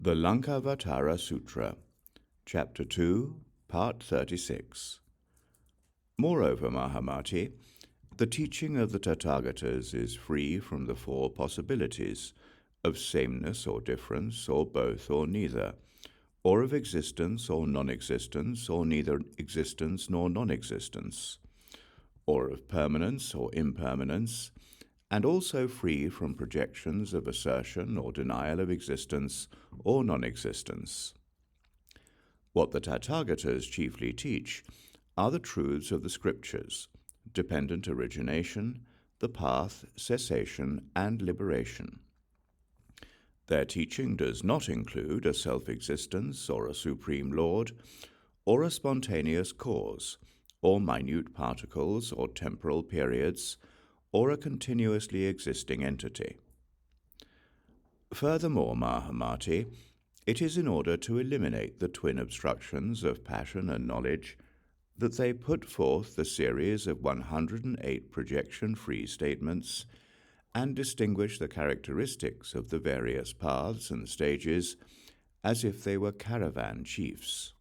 The Laṅkāvatāra Sūtra, Chapter 2, Part 36. Moreover, Mahāmati, the teaching of the Tathagatas is free from the four possibilities of sameness or difference, or both or neither, or of existence or non-existence, or neither existence nor non-existence, or of permanence or impermanence, and also free from projections of assertion or denial of existence or non-existence. What the Tathagatas chiefly teach are the truths of the scriptures, dependent origination, the path, cessation, and liberation. Their teaching does not include a self-existence or a supreme lord, or a spontaneous cause, or minute particles or temporal periods, or a continuously existing entity. Furthermore, Mahāmati, it is in order to eliminate the twin obstructions of passion and knowledge that they put forth the series of 108 projection-free statements and distinguish the characteristics of the various paths and stages as if they were caravan chiefs.